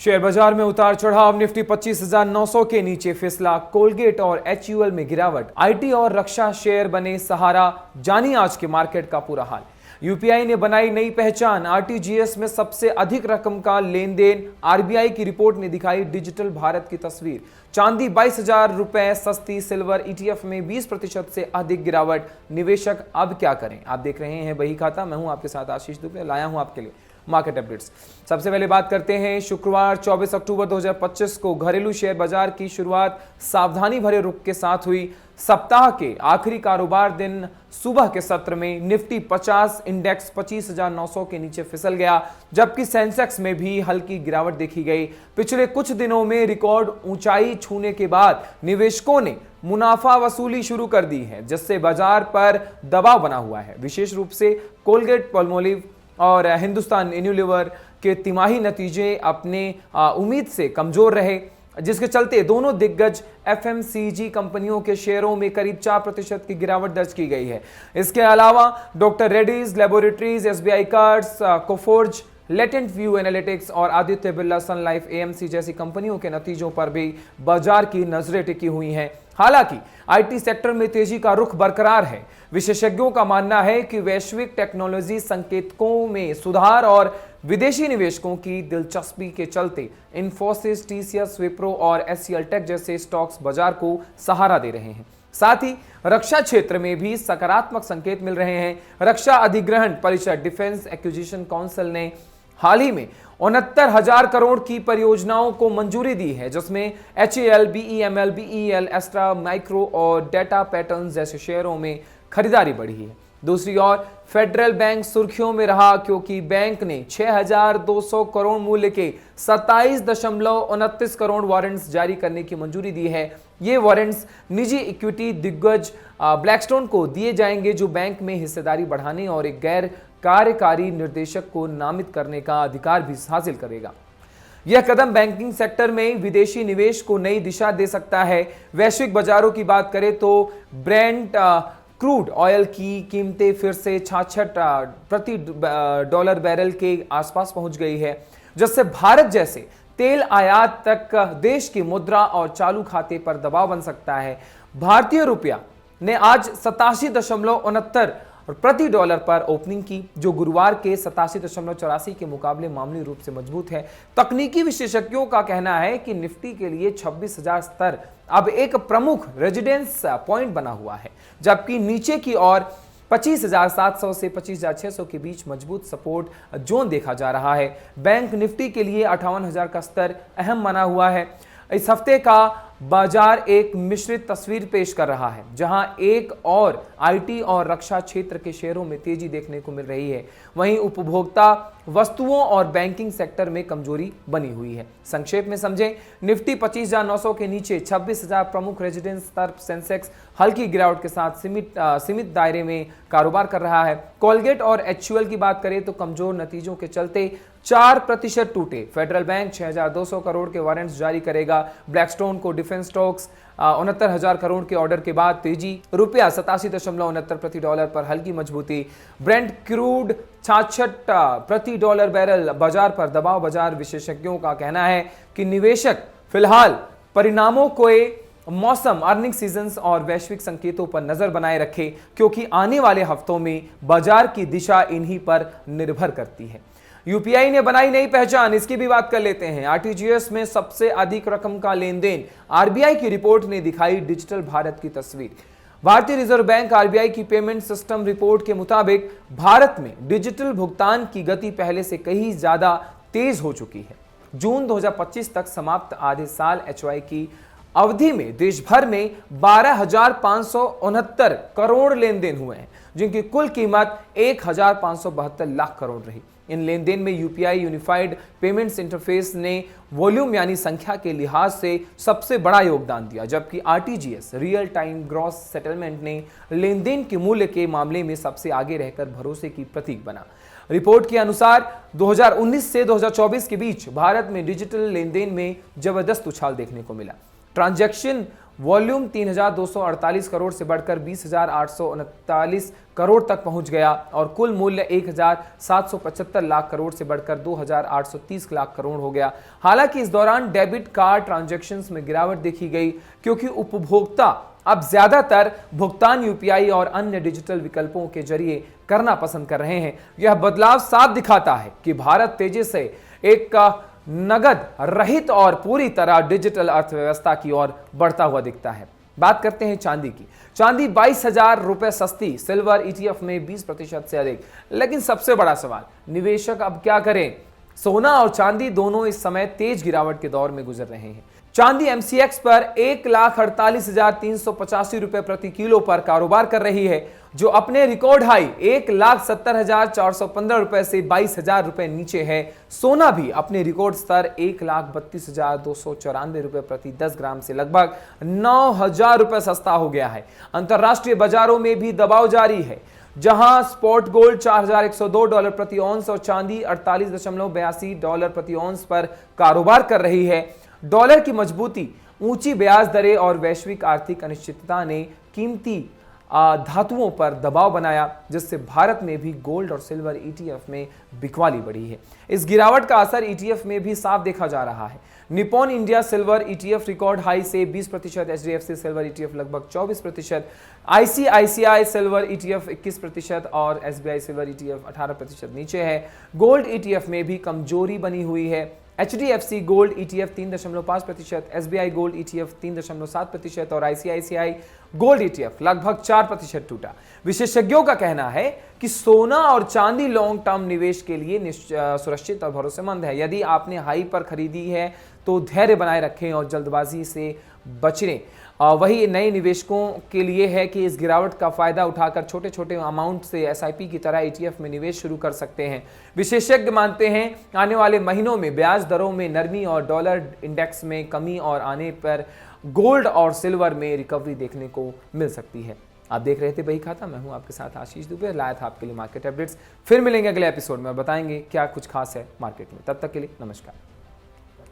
Share बाजार में उतार चढ़ाव। निफ्टी 25,900 के नीचे फिसला। कोलगेट और एचयूएल में गिरावट। आईटी और रक्षा शेयर बने सहारा। जानी आज के मार्केट का पूरा हाल। यूपीआई ने बनाई नई पहचान। आरटीजीएस में सबसे अधिक रकम का लेन देन। आरबीआई की रिपोर्ट ने दिखाई डिजिटल भारत की तस्वीर। चांदी 22,000 रुपए सस्ती। सिल्वर ईटीएफ में 20% से अधिक गिरावट। निवेशक अब क्या करें? आप देख रहे हैं बही खाता। मैं हूं आपके साथ आशीष दुबे। लाया हूं आपके लिए मार्केट अपडेट्स। सबसे पहले बात करते हैं शुक्रवार 24 अक्टूबर 2025 को घरेलू शेयर बाजार की शुरुआत सावधानी भरे रुख के साथ हुई। सप्ताह के आखिरी कारोबार दिन सुबह के सत्र में निफ्टी 50 इंडेक्स 25,900 के नीचे फिसल गया, जबकि सेंसेक्स में भी हल्की गिरावट देखी गई। पिछले कुछ दिनों में रिकॉर्ड ऊंचाई छूने के बाद निवेशकों ने मुनाफा वसूली शुरू कर दी है, जिससे बाजार पर दबाव बना हुआ है। विशेष रूप से कोलगेट-पाल्मोलिव और हिंदुस्तान यूनिलीवर के तिमाही नतीजे अपने उम्मीद से कमजोर रहे, जिसके चलते दोनों दिग्गज एफएमसीजी कंपनियों के शेयरों में करीब 4% की गिरावट दर्ज की गई है। इसके अलावा doctor Reddy's laboratories, SBI cards, Coforge, latent view analytics और आदित्य बिरला सन लाइफ एएमसी जैसी कंपनियों के नतीजों पर भी बाजार की नजरें टिकी हुई हैं। हालांकि आईटी सेक्टर में तेजी का रुख बरकरार है। विशेषज्ञों का मानना है कि वैश्विक टेक्नोलॉजी संकेतकों में सुधार और विदेशी निवेशकों की दिलचस्पी के चलते इन्फोसिस, टीसीएस, विप्रो और एचसीएल टेक जैसे स्टॉक्स बाजार को सहारा दे रहे हैं। साथ ही रक्षा क्षेत्र में भी सकारात्मक संकेत मिल रहे हैं। रक्षा अधिग्रहण परिषद डिफेंस एक्विजिशन काउंसिल ने हाल ही में 69,000 करोड़ की परियोजनाओं को मंजूरी दी है, जिसमें HAL, BEML, BEL, Astra Micro और डेटा पैटर्न्स जैसे शेयरों में खरीदारी बढ़ी है। दूसरी ओर फेडरल बैंक सुर्खियों में रहा, क्योंकि बैंक ने 6,200 करोड़ मूल्य के 27.29 करोड़ वारंट्स जारी करने की मंजूरी दी है। ये वारंट्स निजी इक्विटी दिग्गज ब्लैकस्टोन को दिए जाएंगे, जो बैंक में हिस्सेदारी बढ़ाने और एक गैर कार्यकारी निर्देशक को नामित करने का अधिकार भी हासिल करेगा। यह कदम बैंकिंग सेक्टर में विदेशी निवेश को नई दिशा दे सकता है। वैश्विक बाजारों की बात करें तो ब्रेंट क्रूड ऑयल की कीमतें फिर से 66 प्रति डॉलर बैरल के आसपास पहुंच गई है, जिससे भारत जैसे तेल आयात तक देश की मुद्रा और चालू खाते पर दबाव बन सकता है। भारतीय रुपया ने आज 87.69 प्रति डॉलर पर ओपनिंग की, जो गुरुवार के 87.84 के मुकाबले मामूली रूप से मजबूत है। तकनीकी विशेषज्ञों का कहना है कि निफ्टी के लिए 26,000 स्तर अब एक प्रमुख रेजिडेंस पॉइंट बना हुआ है, जबकि नीचे की ओर 25,700 से 25,600 के बीच मजबूत सपोर्ट जोन देखा जा रहा है। बैंक निफ्टी के लिए 58,000 का स्तर अहम माना हुआ है। इस हफ्ते का बाजार एक मिश्रित तस्वीर पेश कर रहा है, जहां एक और आईटी और रक्षा क्षेत्र के शेयरों में तेजी देखने को मिल रही है, वहीं उपभोक्ता वस्तुओं और बैंकिंग सेक्टर में कमजोरी बनी हुई है। संक्षेप में समझें, निफ्टी 25,900 के नीचे 26,000 प्रमुख रेजिडेंस स्तर। सेंसेक्स हल्की गिरावट के साथ सीमित दायरे में कारोबार कर रहा है। कोलगेट और एचयूएल की बात करें तो कमजोर नतीजों के चलते 4% टूटे। फेडरल बैंक 6,200 करोड़ के वारंट्स जारी करेगा। ब्लैकस्टोन को डिफेंस स्टॉक्स 69,000 करोड़ के ऑर्डर के बाद तेजी। रुपया 87.69 प्रति डॉलर पर हल्की मजबूती। ब्रेंट क्रूड 66 प्रति डॉलर बैरल बाजार पर दबाव। बाजार विशेषज्ञों का कहना है कि निवेशक फिलहाल परिणामों को मौसम, अर्निंग सीजन्स और वैश्विक संकेतों पर नजर बनाए रखे, क्योंकि आने वाले हफ्तों में बाजार की दिशा इन्हीं पर निर्भर करती है। यूपीआई ने बनाई नई पहचान, इसकी भी बात कर लेते हैं। आरटीजीएस में सबसे अधिक रकम का लेन देन। आरबीआई की रिपोर्ट ने दिखाई डिजिटल भारत की तस्वीर। भारतीय रिजर्व बैंक आरबीआई की पेमेंट सिस्टम रिपोर्ट के मुताबिक भारत में डिजिटल भुगतान की गति पहले से कहीं ज्यादा तेज हो चुकी है। जून 2025 तक समाप्त आधे साल एचवाई की अवधि में देश भर में 12,569 करोड़ लेन देन हुए हैं, जिनकी कुल कीमत 1,572 लाख करोड़ रही। इन लेन देन में यूपीआई यूनिफाइड पेमेंट्स इंटरफेस ने वॉल्यूम यानी संख्या के लिहाज से सबसे बड़ा योगदान दिया, जबकि RTGS real time gross settlement ने लेन देन के मूल्य के मामले में सबसे आगे रहकर भरोसे की प्रतीक बना। रिपोर्ट के अनुसार 2019 से 2024 के बीच भारत में डिजिटल लेन देन में जबरदस्त उछाल देखने को मिला। ट्रांजैक्शन वॉल्यूम 3,248 करोड़ से बढ़कर 20,839 करोड़ तक पहुंच गया और कुल मूल्य 1,775 लाख करोड़ से बढ़कर 2,830 लाख करोड़ हो गया। हालांकि इस दौरान डेबिट कार्ड ट्रांजैक्शंस में गिरावट देखी गई क्योंकि उपभोक्ता अब ज्यादातर भुगतान यूपीआई और अन्य डिजिटल विकल्पों के जरिए करना पसंद कर रहे हैं। यह बदलाव साफ दिखाता है कि भारत तेजी से एक नगद रहित और पूरी तरह डिजिटल अर्थव्यवस्था की ओर बढ़ता हुआ दिखता है। बात करते हैं चांदी की। चांदी 22,000 रुपए सस्ती, सिल्वर ईटीएफ में 20% से अधिक। लेकिन सबसे बड़ा सवाल, निवेशक अब क्या करें? सोना और चांदी दोनों इस समय तेज गिरावट के दौर में गुजर रहे हैं। चांदी एमसीएक्स पर 1,48,385 रुपए प्रति किलो पर कारोबार कर रही है, जो अपने रिकॉर्ड हाई 1,70,415 रुपए से 22,000 रुपए नीचे है। सोना भी अपने रिकॉर्ड स्तर 1,32,294 रुपए प्रति 10 ग्राम से लगभग 9,000 रुपए सस्ता हो गया है। अंतरराष्ट्रीय बाजारों में भी दबाव जारी है, जहां स्पॉट गोल्ड $4,102 प्रति औंस और चांदी $48.82 प्रति औंस पर कारोबार कर रही है। डॉलर की मजबूती, ऊंची ब्याज दरें और वैश्विक आर्थिक अनिश्चितता ने कीमती धातुओं पर दबाव बनाया, जिससे भारत में भी गोल्ड और सिल्वर ईटीएफ में बिकवाली बढ़ी है। इस गिरावट का असर ईटीएफ में भी साफ देखा जा रहा है। Nippon India silver ETF record high से 20%, एचडीएफसी सिल्वर ईटीएफ लगभग 24%, आईसीआईसीआई सिल्वर ईटीएफ 21% और एसबीआई सिल्वर ईटीएफ 18% नीचे है। गोल्ड ईटीएफ में भी कमजोरी बनी हुई है। HDFC gold ETF 3.5%, SBI gold ETF 3.7% और आईसीआईसीआई गोल्ड ईटीएफ लगभग 4% टूटा। विशेषज्ञों का कहना है कि सोना और चांदी लॉन्ग टर्म निवेश के लिए सुरक्षित और भरोसेमंद है। यदि आपने हाई पर खरीदी है तो धैर्य बनाए रखें और जल्दबाजी से बचें। वही नए निवेशकों के लिए है कि इस गिरावट का फायदा उठाकर छोटे छोटे अमाउंट से एसआईपी की तरह ईटीएफ में निवेश शुरू कर सकते हैं। विशेषज्ञ मानते हैं आने वाले महीनों में ब्याज दरों में नरमी और डॉलर इंडेक्स में कमी और आने पर गोल्ड और सिल्वर में रिकवरी देखने को मिल सकती है। आप देख रहे थे बही खाता, मैं हूं आपके साथ आशीष दुबे। लाया था आपके लिए मार्केट अपडेट्स। फिर मिलेंगे अगले एपिसोड में, बताएंगे क्या कुछ खास है मार्केट में। तब तक के लिए नमस्कार।